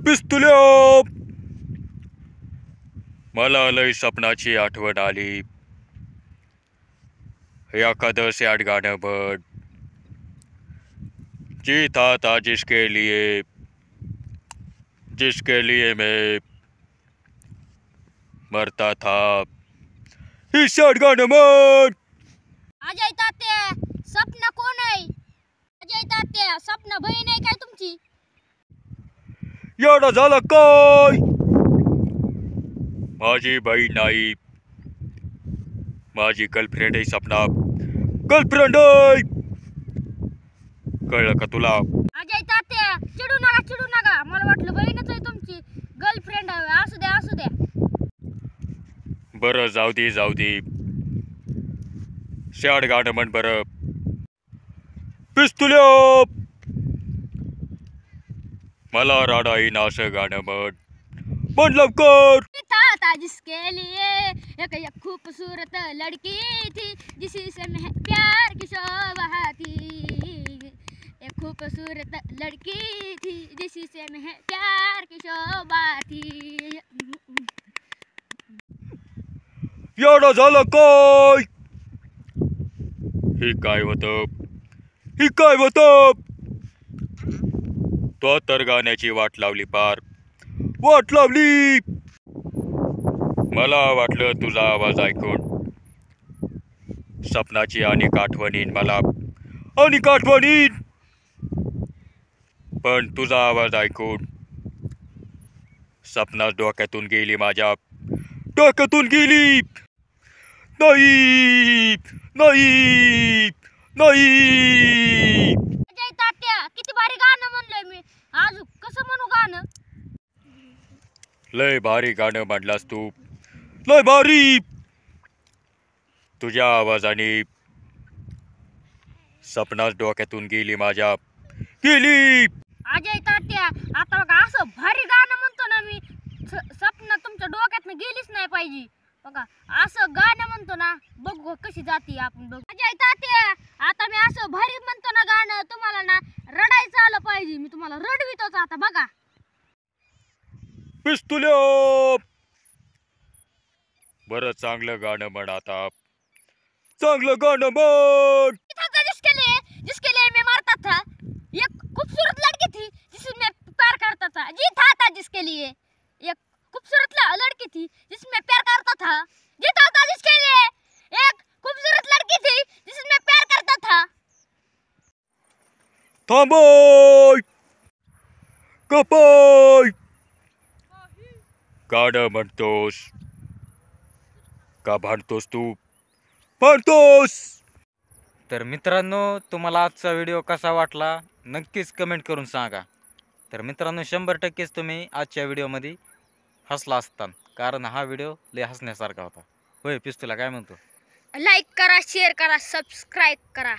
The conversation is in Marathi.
पिस्तुल्या मला लय सपनाची आठवण आली. एखादं सॅड गाणं बघ. जी था जिसके लिए मैं मरता था. ही सॅड गाणं म्हण. अजय तात्या सपना कोण आहे? अजय तात्या सपना बहीण आहे काय तुमची? एवढा झाला काय? माझी बहीण नाही, माझी गर्लफ्रेंड आहे. सपना गर्लफ्रेंड आहे. कळलं का तुला? अजय तात्या चिडू नका. मला वाटलं बहीणच आहे तुमची. गर्लफ्रेंड आहे. असू द्या. बरं जाऊ दे. सॅड गाणं म्हण बरं. पिस्तुल्या मला राडा येईन असं गाणं म्हण लवकर. था जिसके लिए एक खूबसूरत लड़की थी जिससे मैं प्यार की शोभा थी. एक खूबसूरत लड़की थी जिससे मैं प्यार की शोभा थी. एवढं झालं काय? हे काय होतं? तो तर गाण्याची वाट लावली पार. मला वाटलं तुझा आवाज ऐकून सपनाची अनेक आठवणीन पण तुझा आवाज ऐकून सपना डोक्यातून गेली. माझ्या डोक्यातून गेली. नाही. अजय तात्या किती भारी गाणं म्हणलंय मी. आज कसं म्हणू गाणं? लय भारी गाणं म्हणलास तू. लय भारी. तुझ्या आवाजाने सपनाच डोक्यातून गेली माझ्या. अजय तात्या आता बघा असं भारी गाणं म्हणतो ना मी. सपना तुमच्या डोक्यातनं गेलीच नाही पाहिजे. बघा असं गाणं म्हणतो ना, बघू कशी जाती आपण बघू. अजय तात्या आता मी असं भारी म्हणतो ना गाणं, तुम्हाला ना रडायचं आलं पाहिजे. मी तुम्हाला रडवितोच आता बघा. पिस्तुल्या बरं चांगलं गाणं म्हण आता. चांगलं गाणं म्हण. जिसके लिए मैं मरता था. एक खूबसूरत लड़की थी जिसमें प्यार करता था. जी था जिसके लिए एक खूबसूरत लड़की थी जिसमें प्यार करता था. जी था जिसके लिए एक खूबसूरत लड़की थी जिसमें प्यार करता था. थांबय कपाय. गाणं म्हणतोस का भांडतोस तू? भांडतोस. तर मित्रांनो तुम्हाला आजचा व्हिडिओ कसा वाटला नक्कीच कमेंट करून सांगा. तर मित्रांनो 100%च तुम्ही आजच्या व्हिडिओमध्ये हसला असता, कारण हा व्हिडिओ लय हसण्यासारखा होता. होय पिस्तुला काय म्हणतो? लाईक करा, शेअर करा, सबस्क्राईब करा.